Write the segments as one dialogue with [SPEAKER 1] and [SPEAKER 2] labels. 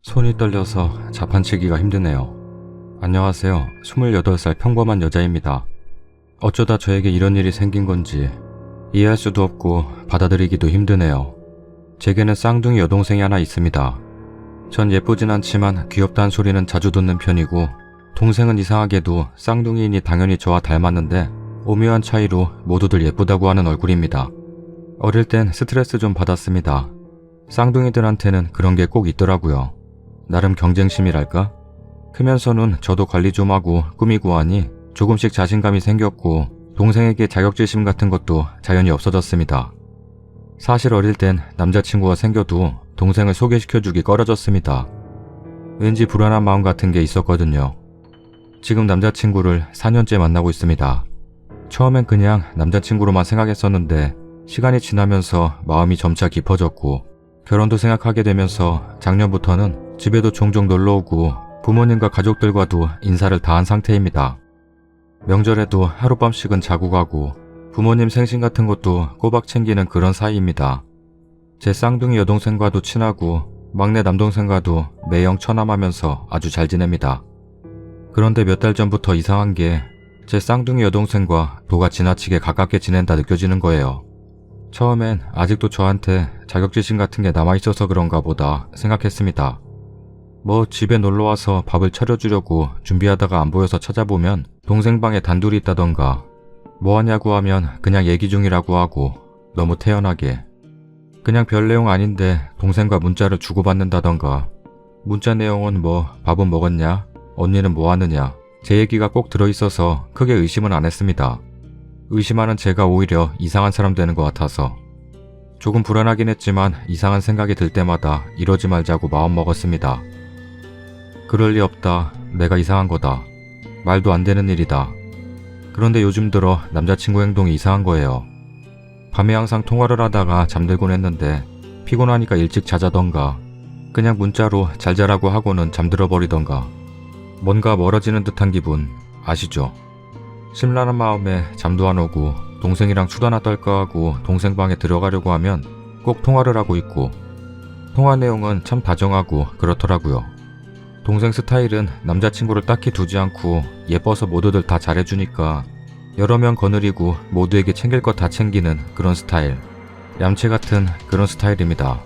[SPEAKER 1] 손이 떨려서 자판치기가 힘드네요. 안녕하세요. 28살 평범한 여자입니다. 어쩌다 저에게 이런 일이 생긴 건지 이해할 수도 없고 받아들이기도 힘드네요. 제게는 쌍둥이 여동생이 하나 있습니다. 전 예쁘진 않지만 귀엽다는 소리는 자주 듣는 편이고, 동생은 이상하게도 쌍둥이이니 당연히 저와 닮았는데 오묘한 차이로 모두들 예쁘다고 하는 얼굴입니다. 어릴 땐 스트레스 좀 받았습니다. 쌍둥이들한테는 그런 게 꼭 있더라고요. 나름 경쟁심이랄까? 크면서는 저도 관리 좀 하고 꾸미고 하니 조금씩 자신감이 생겼고, 동생에게 자격지심 같은 것도 자연히 없어졌습니다. 사실 어릴 땐 남자친구가 생겨도 동생을 소개시켜주기 꺼려졌습니다. 왠지 불안한 마음 같은 게 있었거든요. 지금 남자친구를 4년째 만나고 있습니다. 처음엔 그냥 남자친구로만 생각했었는데 시간이 지나면서 마음이 점차 깊어졌고, 결혼도 생각하게 되면서 작년부터는 집에도 종종 놀러오고 부모님과 가족들과도 인사를 다 한 상태입니다. 명절에도 하룻밤씩은 자고 가고 부모님 생신 같은 것도 꼬박 챙기는 그런 사이입니다. 제 쌍둥이 여동생과도 친하고 막내 남동생과도 매형 처남하면서 아주 잘 지냅니다. 그런데 몇 달 전부터 이상한 게 제 쌍둥이 여동생과 도가 지나치게 가깝게 지낸다 느껴지는 거예요. 처음엔 아직도 저한테 자격지심 같은 게 남아있어서 그런가 보다 생각했습니다. 뭐 집에 놀러와서 밥을 차려주려고 준비하다가 안 보여서 찾아보면 동생 방에 단둘이 있다던가, 뭐하냐고 하면 그냥 얘기 중이라고 하고, 너무 태연하게 그냥 별 내용 아닌데 동생과 문자를 주고받는다던가, 문자 내용은 뭐 밥은 먹었냐, 언니는 뭐하느냐, 제 얘기가 꼭 들어있어서 크게 의심은 안 했습니다. 의심하는 제가 오히려 이상한 사람 되는 것 같아서 조금 불안하긴 했지만 이상한 생각이 들 때마다 이러지 말자고 마음먹었습니다. 그럴 리 없다. 내가 이상한 거다. 말도 안 되는 일이다. 그런데 요즘 들어 남자친구 행동이 이상한 거예요. 밤에 항상 통화를 하다가 잠들곤 했는데 피곤하니까 일찍 자자던가, 그냥 문자로 잘 자라고 하고는 잠들어 버리던가, 뭔가 멀어지는 듯한 기분 아시죠? 심란한 마음에 잠도 안 오고 동생이랑 수다나 떨까 하고 동생 방에 들어가려고 하면 꼭 통화를 하고 있고, 통화 내용은 참 다정하고 그렇더라고요. 동생 스타일은 남자친구를 딱히 두지 않고 예뻐서 모두들 다 잘해주니까 여러 명 거느리고 모두에게 챙길 것 다 챙기는 그런 스타일. 얌체 같은 그런 스타일입니다.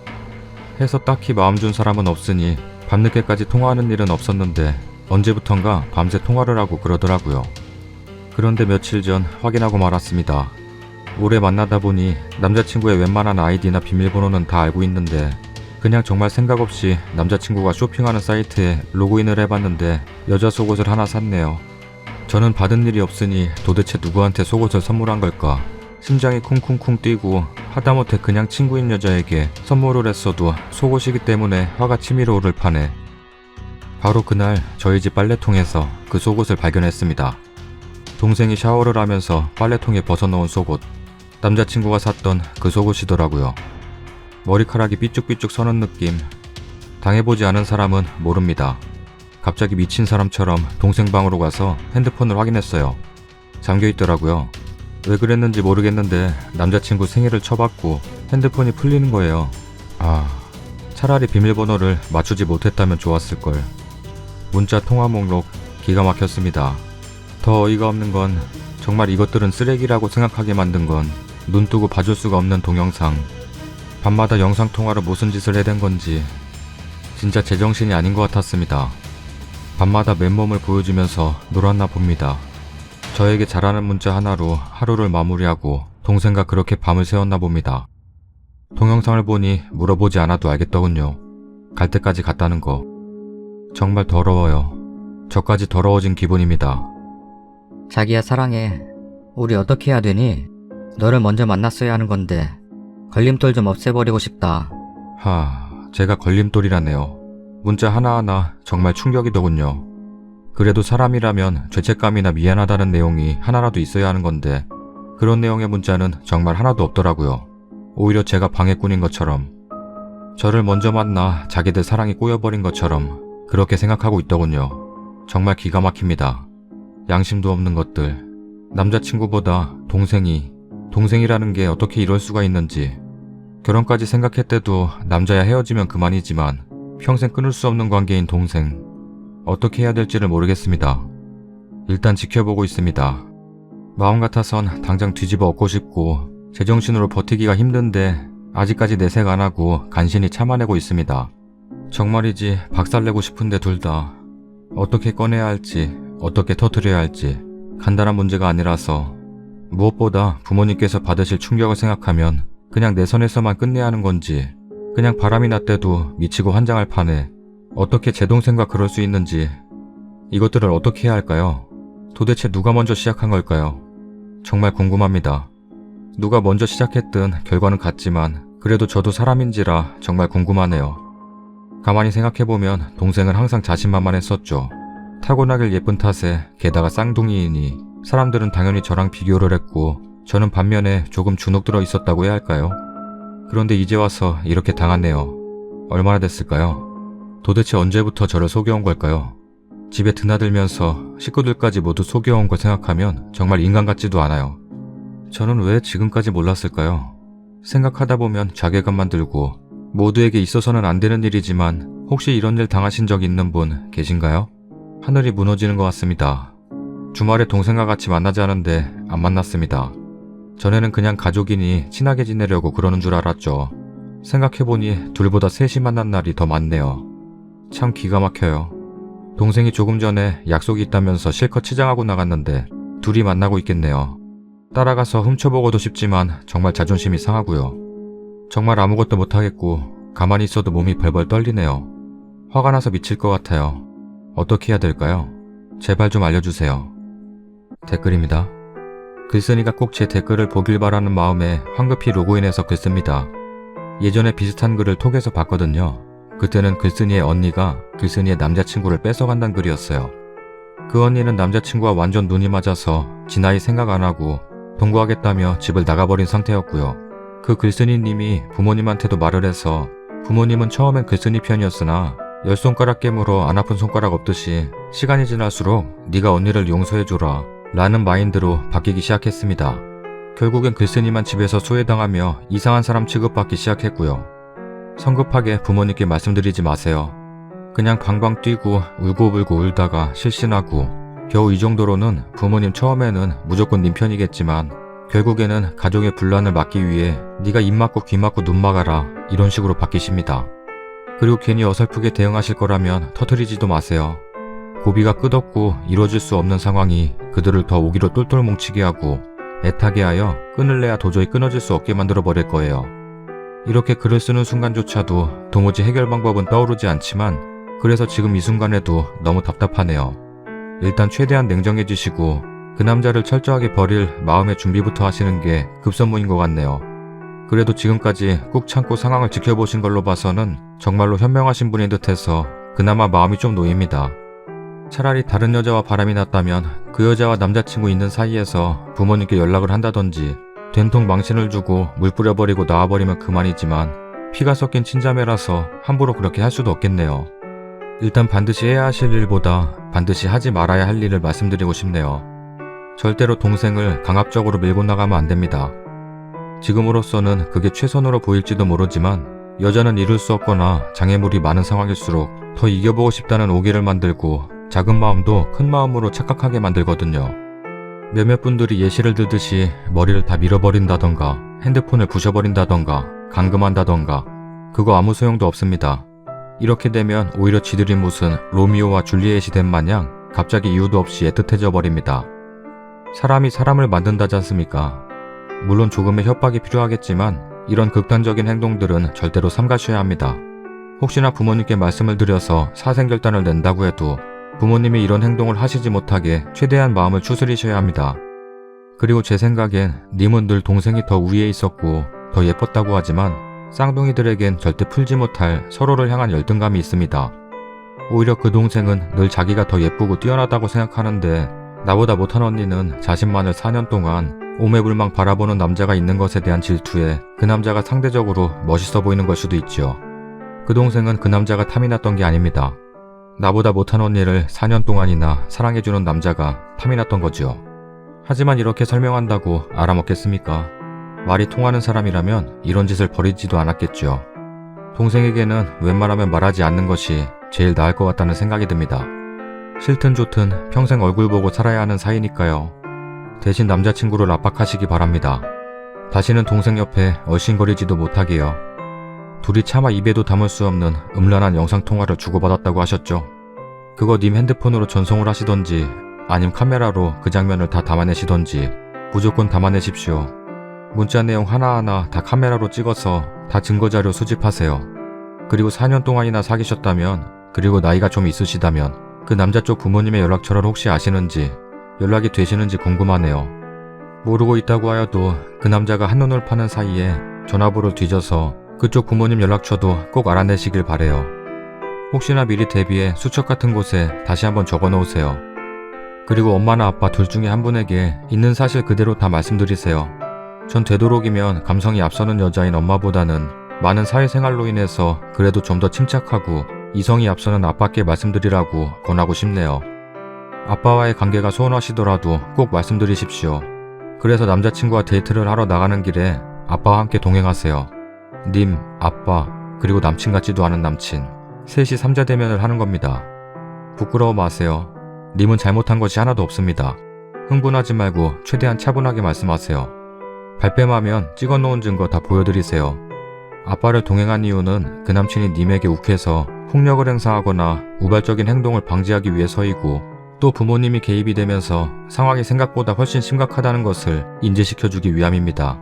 [SPEAKER 1] 해서 딱히 마음 준 사람은 없으니 밤늦게까지 통화하는 일은 없었는데 언제부턴가 밤새 통화를 하고 그러더라고요. 그런데 며칠 전 확인하고 말았습니다. 오래 만나다 보니 남자친구의 웬만한 아이디나 비밀번호는 다 알고 있는데, 그냥 정말 생각 없이 남자친구가 쇼핑하는 사이트에 로그인을 해봤는데 여자 속옷을 하나 샀네요. 저는 받은 일이 없으니 도대체 누구한테 속옷을 선물한 걸까? 심장이 쿵쿵쿵 뛰고 하다못해 그냥 친구인 여자에게 선물을 했어도 속옷이기 때문에 화가 치밀어 오를 판에 바로 그날 저희 집 빨래통에서 그 속옷을 발견했습니다. 동생이 샤워를 하면서 빨래통에 벗어놓은 속옷, 남자친구가 샀던 그 속옷이더라고요. 머리카락이 삐쭉삐쭉 서는 느낌. 당해보지 않은 사람은 모릅니다. 갑자기 미친 사람처럼 동생 방으로 가서 핸드폰을 확인했어요. 잠겨있더라고요. 왜 그랬는지 모르겠는데 남자친구 생일을 쳐봤고 핸드폰이 풀리는 거예요. 차라리 비밀번호를 맞추지 못했다면 좋았을걸. 문자 통화 목록 기가 막혔습니다. 더 어이가 없는 건 정말 이것들은 쓰레기라고 생각하게 만든 건 눈 뜨고 봐줄 수가 없는 동영상. 밤마다 영상통화로 무슨 짓을 해댄 건지 진짜 제정신이 아닌 것 같았습니다. 밤마다 맨몸을 보여주면서 놀았나 봅니다. 저에게 잘하는 문자 하나로 하루를 마무리하고 동생과 그렇게 밤을 새웠나 봅니다. 동영상을 보니 물어보지 않아도 알겠더군요. 갈 때까지 갔다는 거. 정말 더러워요. 저까지 더러워진 기분입니다.
[SPEAKER 2] 자기야, 사랑해. 우리 어떻게 해야 되니? 너를 먼저 만났어야 하는 건데 걸림돌 좀 없애버리고 싶다.
[SPEAKER 1] 제가 걸림돌이라네요. 문자 하나하나 정말 충격이더군요. 그래도 사람이라면 죄책감이나 미안하다는 내용이 하나라도 있어야 하는 건데 그런 내용의 문자는 정말 하나도 없더라고요. 오히려 제가 방해꾼인 것처럼, 저를 먼저 만나 자기들 사랑이 꼬여버린 것처럼 그렇게 생각하고 있더군요. 정말 기가 막힙니다. 양심도 없는 것들. 남자친구보다 동생이라는 게 어떻게 이럴 수가 있는지. 결혼까지 생각했대도 남자야 헤어지면 그만이지만 평생 끊을 수 없는 관계인 동생. 어떻게 해야 될지를 모르겠습니다. 일단 지켜보고 있습니다. 마음 같아선 당장 뒤집어 엎고 싶고 제정신으로 버티기가 힘든데 아직까지 내색 안 하고 간신히 참아내고 있습니다. 정말이지 박살내고 싶은데 둘 다 어떻게 꺼내야 할지 어떻게 터뜨려야 할지 간단한 문제가 아니라서 무엇보다 부모님께서 받으실 충격을 생각하면 그냥 내 선에서만 끝내야 하는 건지 그냥 바람이 났대도 미치고 환장할 판에 어떻게 제 동생과 그럴 수 있는지 이것들을 어떻게 해야 할까요? 도대체 누가 먼저 시작한 걸까요? 정말 궁금합니다. 누가 먼저 시작했든 결과는 같지만 그래도 저도 사람인지라 정말 궁금하네요. 가만히 생각해보면 동생은 항상 자신만만했었죠. 타고나길 예쁜 탓에 게다가 쌍둥이이니 사람들은 당연히 저랑 비교를 했고 저는 반면에 조금 주눅 들어 있었다고 해야 할까요? 그런데 이제 와서 이렇게 당하네요. 얼마나 됐을까요? 도대체 언제부터 저를 속여온 걸까요? 집에 드나들면서 식구들까지 모두 속여온 걸 생각하면 정말 인간 같지도 않아요. 저는 왜 지금까지 몰랐을까요? 생각하다 보면 자괴감만 들고 모두에게 있어서는 안 되는 일이지만 혹시 이런 일 당하신 적 있는 분 계신가요? 하늘이 무너지는 것 같습니다. 주말에 동생과 같이 만나자는데 안 만났습니다. 전에는 그냥 가족이니 친하게 지내려고 그러는 줄 알았죠. 생각해보니 둘보다 셋이 만난 날이 더 많네요. 참 기가 막혀요. 동생이 조금 전에 약속이 있다면서 실컷 치장하고 나갔는데 둘이 만나고 있겠네요. 따라가서 훔쳐보고도 싶지만 정말 자존심이 상하고요. 정말 아무것도 못하겠고 가만히 있어도 몸이 벌벌 떨리네요. 화가 나서 미칠 것 같아요. 어떻게 해야 될까요? 제발 좀 알려주세요. 댓글입니다. 글쓴이가 꼭 제 댓글을 보길 바라는 마음에 황급히 로그인해서 글씁니다. 예전에 비슷한 글을 톡에서 봤거든요. 그때는 글쓴이의 언니가 글쓴이의 남자친구를 뺏어간다는 글이었어요. 그 언니는 남자친구와 완전 눈이 맞아서 지 나이 생각 안 하고 동거하겠다며 집을 나가버린 상태였고요. 그 글쓴이님이 부모님한테도 말을 해서 부모님은 처음엔 글쓴이 편이었으나 열 손가락 깨물어 안 아픈 손가락 없듯이 시간이 지날수록 네가 언니를 용서해줘라 라는 마인드로 바뀌기 시작했습니다. 결국엔 글쓴이만 집에서 소외당하며 이상한 사람 취급받기 시작했고요. 성급하게 부모님께 말씀드리지 마세요. 그냥 방방 뛰고 울고불고 울다가 실신하고 겨우 이 정도로는 부모님 처음에는 무조건 님 편이겠지만 결국에는 가족의 분란을 막기 위해 네가 입 막고 귀 막고 눈 막아라 이런 식으로 바뀌십니다. 그리고 괜히 어설프게 대응하실 거라면 터뜨리지도 마세요. 고비가 끝없고 이루어질 수 없는 상황이 그들을 더 오기로 똘똘 뭉치게 하고 애타게 하여 끊을래야 도저히 끊어질 수 없게 만들어 버릴 거예요. 이렇게 글을 쓰는 순간조차도 도무지 해결 방법은 떠오르지 않지만 그래서 지금 이 순간에도 너무 답답하네요. 일단 최대한 냉정해지시고 그 남자를 철저하게 버릴 마음의 준비부터 하시는 게 급선무인 것 같네요. 그래도 지금까지 꾹 참고 상황을 지켜보신 걸로 봐서는 정말로 현명하신 분인 듯해서 그나마 마음이 좀 놓입니다. 차라리 다른 여자와 바람이 났다면 그 여자와 남자친구 있는 사이에서 부모님께 연락을 한다던지 된통 망신을 주고 물 뿌려버리고 나와버리면 그만이지만 피가 섞인 친자매라서 함부로 그렇게 할 수도 없겠네요. 일단 반드시 해야 하실 일보다 반드시 하지 말아야 할 일을 말씀드리고 싶네요. 절대로 동생을 강압적으로 밀고 나가면 안 됩니다. 지금으로서는 그게 최선으로 보일지도 모르지만 여자는 이룰 수 없거나 장애물이 많은 상황일수록 더 이겨보고 싶다는 오기를 만들고 작은 마음도 큰 마음으로 착각하게 만들거든요. 몇몇 분들이 예시를 들듯이 머리를 다 밀어버린다던가 핸드폰을 부셔버린다던가 감금한다던가 그거 아무 소용도 없습니다. 이렇게 되면 오히려 지들이 무슨 로미오와 줄리엣이 된 마냥 갑자기 이유도 없이 애틋해져 버립니다. 사람이 사람을 만든다지 않습니까? 물론 조금의 협박이 필요하겠지만 이런 극단적인 행동들은 절대로 삼가셔야 합니다. 혹시나 부모님께 말씀을 드려서 사생결단을 낸다고 해도 부모님이 이런 행동을 하시지 못하게 최대한 마음을 추스리셔야 합니다. 그리고 제 생각엔 님은 늘 동생이 더 위에 있었고 더 예뻤다고 하지만 쌍둥이들에겐 절대 풀지 못할 서로를 향한 열등감이 있습니다. 오히려 그 동생은 늘 자기가 더 예쁘고 뛰어나다고 생각하는데 나보다 못한 언니는 자신만을 4년 동안 오매불망 바라보는 남자가 있는 것에 대한 질투에 그 남자가 상대적으로 멋있어 보이는 걸 수도 있죠. 그 동생은 그 남자가 탐이 났던 게 아닙니다. 나보다 못한 언니를 4년 동안이나 사랑해주는 남자가 탐이 났던 거지요. 하지만 이렇게 설명한다고 알아먹겠습니까? 말이 통하는 사람이라면 이런 짓을 벌이지도 않았겠죠. 동생에게는 웬만하면 말하지 않는 것이 제일 나을 것 같다는 생각이 듭니다. 싫든 좋든 평생 얼굴 보고 살아야 하는 사이니까요. 대신 남자친구를 압박하시기 바랍니다. 다시는 동생 옆에 얼씬거리지도 못하게요. 둘이 차마 입에도 담을 수 없는 음란한 영상통화를 주고받았다고 하셨죠. 그거 님 핸드폰으로 전송을 하시던지 아님 카메라로 그 장면을 다 담아내시던지 무조건 담아내십시오. 문자 내용 하나하나 다 카메라로 찍어서 다 증거자료 수집하세요. 그리고 4년 동안이나 사귀셨다면, 그리고 나이가 좀 있으시다면 그 남자 쪽 부모님의 연락처를 혹시 아시는지, 연락이 되시는지 궁금하네요. 모르고 있다고 하여도 그 남자가 한눈을 파는 사이에 전화번호를 뒤져서 그쪽 부모님 연락처도 꼭 알아내시길 바래요. 혹시나 미리 대비해 수첩 같은 곳에 다시 한번 적어 놓으세요. 그리고 엄마나 아빠 둘 중에 한 분에게 있는 사실 그대로 다 말씀드리세요. 전 되도록이면 감성이 앞서는 여자인 엄마보다는 많은 사회생활로 인해서 그래도 좀 더 침착하고 이성이 앞서는 아빠께 말씀드리라고 권하고 싶네요. 아빠와의 관계가 소원하시더라도 꼭 말씀드리십시오. 그래서 남자친구와 데이트를 하러 나가는 길에 아빠와 함께 동행하세요. 님, 아빠, 그리고 남친 같지도 않은 남친, 셋이 삼자 대면을 하는 겁니다. 부끄러워 마세요. 님은 잘못한 것이 하나도 없습니다. 흥분하지 말고 최대한 차분하게 말씀하세요. 발뺌하면 찍어놓은 증거 다 보여드리세요. 아빠를 동행한 이유는 그 남친이 님에게 욱해서 폭력을 행사하거나 우발적인 행동을 방지하기 위해서이고, 또 부모님이 개입이 되면서 상황이 생각보다 훨씬 심각하다는 것을 인지시켜주기 위함입니다.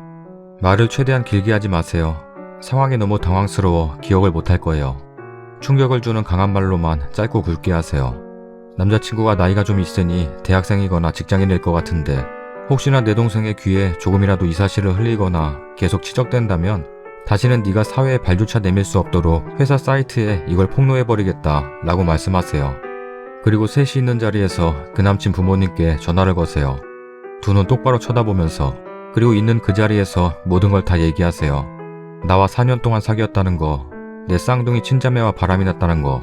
[SPEAKER 1] 말을 최대한 길게 하지 마세요. 상황이 너무 당황스러워 기억을 못할 거예요. 충격을 주는 강한 말로만 짧고 굵게 하세요. 남자친구가 나이가 좀 있으니 대학생이거나 직장인일 것 같은데 혹시나 내 동생의 귀에 조금이라도 이 사실을 흘리거나 계속 치적된다면 다시는 네가 사회에 발조차 내밀 수 없도록 회사 사이트에 이걸 폭로해버리겠다 라고 말씀하세요. 그리고 셋이 있는 자리에서 그 남친 부모님께 전화를 거세요. 두 눈 똑바로 쳐다보면서, 그리고 있는 그 자리에서 모든 걸 다 얘기하세요. 나와 4년 동안 사귀었다는 거, 내 쌍둥이 친자매와 바람이 났다는 거,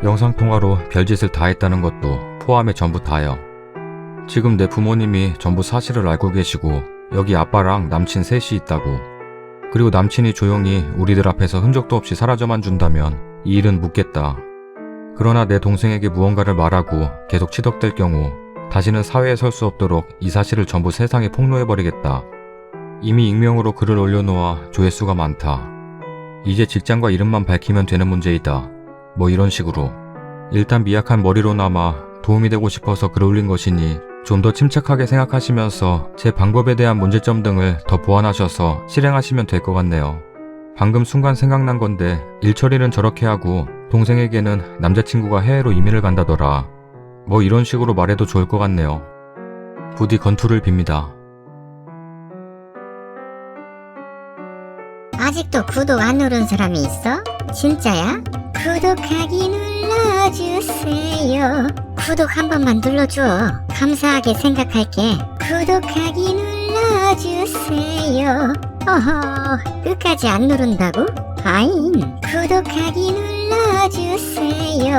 [SPEAKER 1] 영상통화로 별짓을 다 했다는 것도 포함해 전부 다요. 지금 내 부모님이 전부 사실을 알고 계시고 여기 아빠랑 남친 셋이 있다고. 그리고 남친이 조용히 우리들 앞에서 흔적도 없이 사라져만 준다면 이 일은 묻겠다. 그러나 내 동생에게 무언가를 말하고 계속 치덕될 경우 다시는 사회에 설 수 없도록 이 사실을 전부 세상에 폭로해버리겠다. 이미 익명으로 글을 올려놓아 조회수가 많다. 이제 직장과 이름만 밝히면 되는 문제이다. 뭐 이런 식으로. 일단 미약한 머리로나마 도움이 되고 싶어서 글 올린 것이니 좀 더 침착하게 생각하시면서 제 방법에 대한 문제점 등을 더 보완하셔서 실행하시면 될 것 같네요. 방금 순간 생각난 건데 일 처리는 저렇게 하고 동생에게는 남자친구가 해외로 이민을 간다더라. 뭐 이런 식으로 말해도 좋을 것 같네요. 부디 건투를 빕니다.
[SPEAKER 3] 아직도 구독 안 누른 사람이 있어? 진짜야? 구독하기 눌러주세요. 구독 한 번만 눌러줘. 감사하게 생각할게. 구독하기 눌러주세요. 어허, 끝까지 안 누른다고? 아잉, 구독하기 눌러주세요.